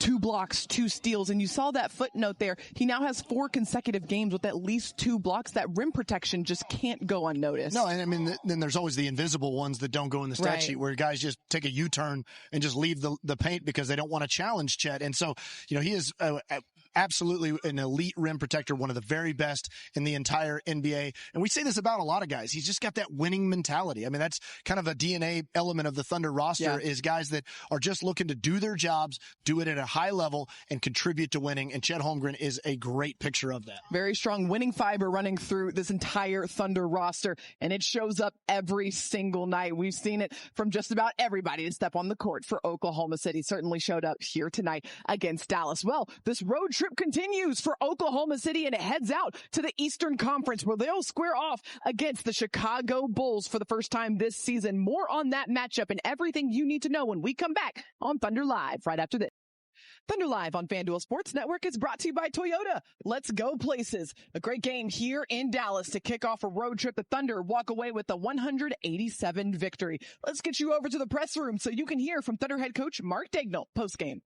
2 blocks, 2 steals. And you saw that footnote there. He now has 4 consecutive games with at least 2 blocks. That rim protection just can't go unnoticed. No, and I mean, then there's always the invisible ones that don't go in the stat sheet where guys just take a U-turn and just leave the paint because they don't want to challenge Chet. And so, he is absolutely an elite rim protector, one of the very best in the entire NBA. And we say this about a lot of guys. He's just got that winning mentality. I mean, that's kind of a DNA element of the Thunder roster is guys that are just looking to do their jobs, do it at a high level, and contribute to winning. And Chet Holmgren is a great picture of that. Very strong winning fiber running through this entire Thunder roster, and it shows up every single night. We've seen it from just about everybody to step on the court for Oklahoma City. Certainly showed up here tonight against Dallas. Well, this road trip continues for Oklahoma City, and it heads out to the Eastern Conference where they'll square off against the Chicago Bulls for the first time this season. More on that matchup and everything you need to know when we come back on Thunder Live right after this. Thunder Live on FanDuel Sports Network is brought to you by Toyota. Let's go places. A great game here in Dallas to kick off a road trip. The Thunder walk away with a 187 victory. Let's get you over to the press room so you can hear from Thunder head coach Mark Daigneault postgame.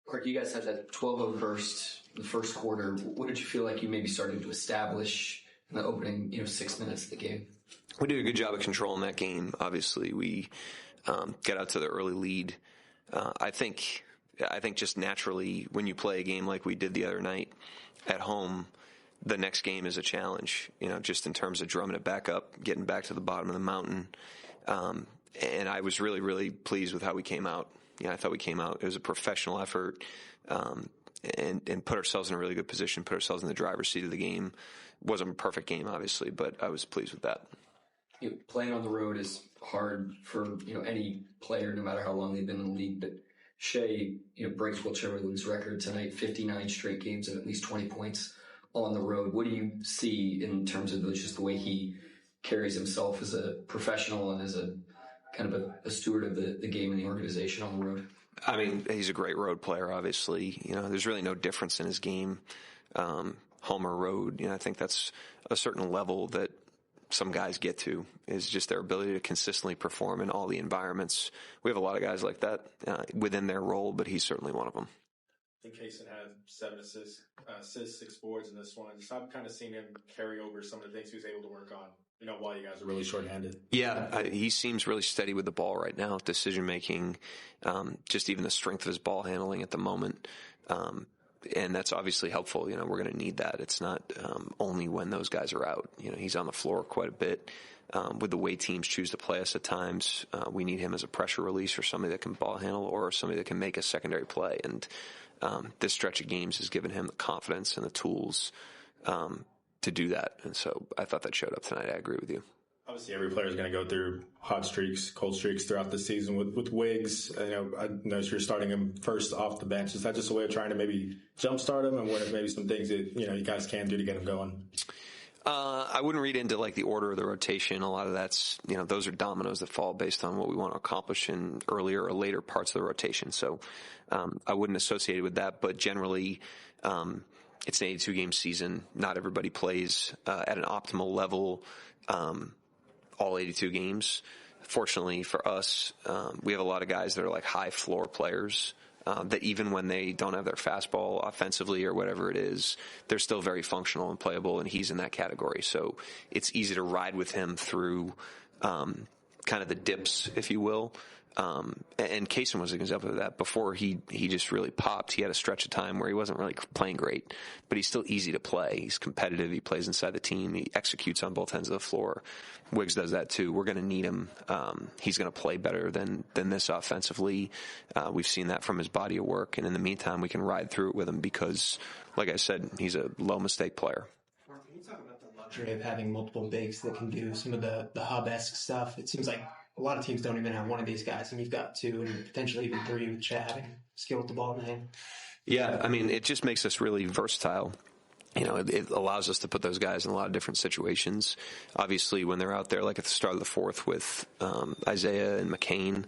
Mark, you guys had that 12-0 burst in the first quarter. What did you feel like you maybe started to establish in the opening 6 minutes of the game? We did a good job of controlling that game. Obviously, we got out to the early lead. I think just naturally when you play a game like we did the other night at home, the next game is a challenge, just in terms of drumming it back up, getting back to the bottom of the mountain. And I was really, really pleased with how we came out. I thought we came out. It was a professional effort, and put ourselves in a really good position, put ourselves in the driver's seat of the game. Wasn't a perfect game, obviously, but I was pleased with that. Playing on the road is hard for any player, no matter how long they've been in the league. But Shai, breaks Will Chamberlain's record tonight, 59 straight games and at least 20 points on the road. What do you see in terms of just the way he carries himself as a professional and as a kind of a steward of the game and the organization on the road? I mean, he's a great road player, obviously. There's really no difference in his game, home or road. I think that's a certain level that some guys get to, is just their ability to consistently perform in all the environments. We have a lot of guys like that within their role, but he's certainly one of them. I think Kaysen had 7 assists, 6 boards in this one. So I've kind of seen him carry over some of the things he was able to work on, while you guys are really shorthanded. Yeah, he seems really steady with the ball right now, decision-making, just even the strength of his ball handling at the moment. And that's obviously helpful. We're going to need that. It's not only when those guys are out. He's on the floor quite a bit. With the way teams choose to play us at times, we need him as a pressure release or somebody that can ball handle or somebody that can make a secondary play. And this stretch of games has given him the confidence and the tools to do that. And so I thought that showed up tonight. I agree with you. Obviously, every player is going to go through hot streaks, cold streaks throughout the season. With Wiggs, I noticed you're starting him first off the bench. Is that just a way of trying to maybe jumpstart him, and what are maybe some things that you guys can do to get him going? I wouldn't read into like the order of the rotation. A lot of that's those are dominoes that fall based on what we want to accomplish in earlier or later parts of the rotation. So I wouldn't associate it with that. But generally, it's an 82-game season. Not everybody plays at an optimal level. All 82 games. Fortunately for us, we have a lot of guys that are like high floor players that even when they don't have their fastball offensively or whatever it is, they're still very functional and playable, and he's in that category. So it's easy to ride with him through kind of the dips, if you will. And Kaysen was an example of that. Before he just really popped, he had a stretch of time where he wasn't really playing great, but he's still easy to play. He's competitive. He plays inside the team. He executes on both ends of the floor. Wiggs does that too. We're going to need him. He's going to play better than this offensively. We've seen that from his body of work. And in the meantime, we can ride through it with him because, like I said, he's a low mistake player. Mark, can you talk about the luxury of having multiple bigs that can do some of the hub-esque stuff? It seems like a lot of teams don't even have one of these guys, and you've got 2 and potentially even 3 with Chet having skill with the ball in the hand. Yeah, I mean, it just makes us really versatile. It allows us to put those guys in a lot of different situations. Obviously, when they're out there, like at the start of the fourth with Isaiah and McCain,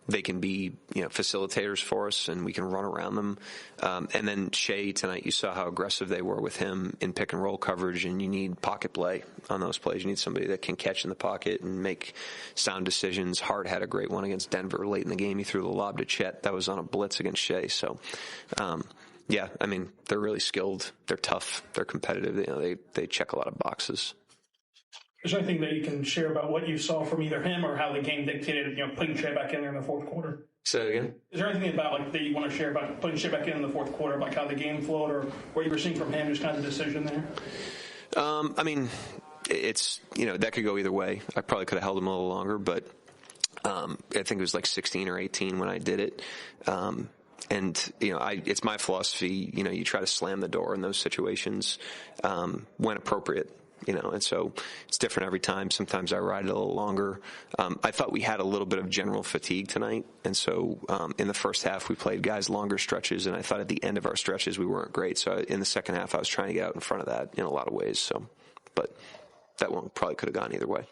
they can be, facilitators for us and we can run around them. And then Shai tonight, you saw how aggressive they were with him in pick and roll coverage, and you need pocket play on those plays. You need somebody that can catch in the pocket and make sound decisions. Hart had a great one against Denver late in the game. He threw the lob to Chet. That was on a blitz against Shai. So, yeah, I mean, they're really skilled. They're tough. They're competitive. They check a lot of boxes. Is there anything that you can share about what you saw from either him or how the game dictated, putting Shai back in there in the fourth quarter? Say that again? Is there anything about that you want to share about putting Shai back in the fourth quarter, like how the game flowed or what you were seeing from him, just kind of the decision there? I mean, it's, that could go either way. I probably could have held him a little longer, but I think it was like 16 or 18 when I did it. And, it's my philosophy, you try to slam the door in those situations when appropriate. And so it's different every time. Sometimes I ride it a little longer. I thought we had a little bit of general fatigue tonight. And so in the first half, we played guys longer stretches. And I thought at the end of our stretches, we weren't great. So in the second half, I was trying to get out in front of that in a lot of ways. But that one probably could have gone either way.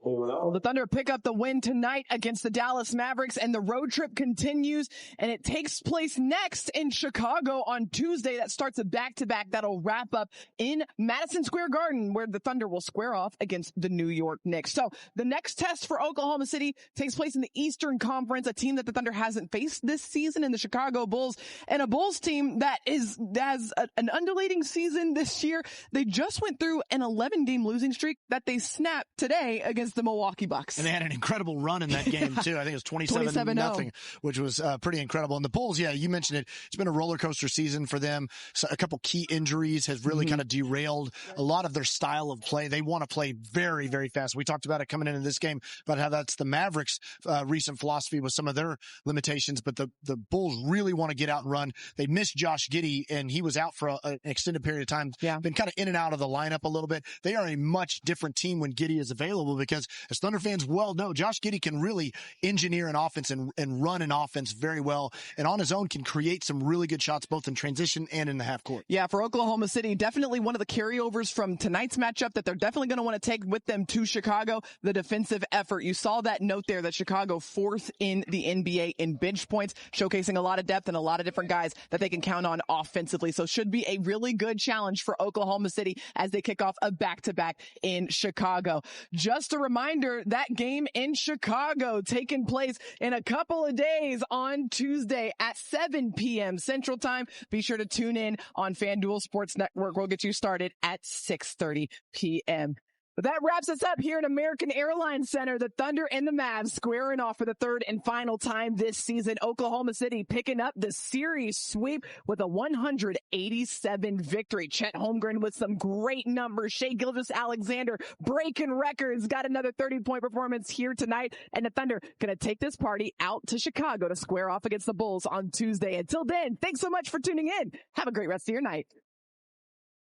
Well, the Thunder pick up the win tonight against the Dallas Mavericks, and the road trip continues, and it takes place next in Chicago on Tuesday. That starts a back-to-back that'll wrap up in Madison Square Garden, where the Thunder will square off against the New York Knicks. So the next test for Oklahoma City takes place in the Eastern Conference, a team that the Thunder hasn't faced this season in the Chicago Bulls, and a Bulls team that has an undulating season this year. They just went through an 11-game losing streak that they snapped today against the Milwaukee Bucks. And they had an incredible run in that game, too. I think it was 27-0, which was pretty incredible. And the Bulls, yeah, you mentioned it. It's been a roller coaster season for them. So a couple key injuries has really kind of derailed a lot of their style of play. They want to play very, very fast. We talked about it coming into this game, about how that's the Mavericks' recent philosophy with some of their limitations. But the Bulls really want to get out and run. They missed Josh Giddey, and he was out for an extended period of time. Yeah. Been kind of in and out of the lineup a little bit. They are a much different team when Giddey is available, because as Thunder fans well know, Josh Giddey can really engineer an offense and run an offense very well, and on his own can create some really good shots both in transition and in the half court. Yeah, for Oklahoma City, definitely one of the carryovers from tonight's matchup that they're definitely going to want to take with them to Chicago, the defensive effort. You saw that note there that Chicago fourth in the NBA in bench points, showcasing a lot of depth and a lot of different guys that they can count on offensively. So should be a really good challenge for Oklahoma City as they kick off a back-to-back in Chicago. Just a reminder, that game in Chicago taking place in a couple of days on Tuesday at 7 p.m. Central Time. Be sure to tune in on FanDuel Sports Network. We'll get you started at 6:30 p.m. But that wraps us up here at American Airlines Center. The Thunder and the Mavs squaring off for the third and final time this season. Oklahoma City picking up the series sweep with a 187 victory. Chet Holmgren with some great numbers. Shai Gilgeous-Alexander breaking records. Got another 30-point performance here tonight. And the Thunder going to take this party out to Chicago to square off against the Bulls on Tuesday. Until then, thanks so much for tuning in. Have a great rest of your night.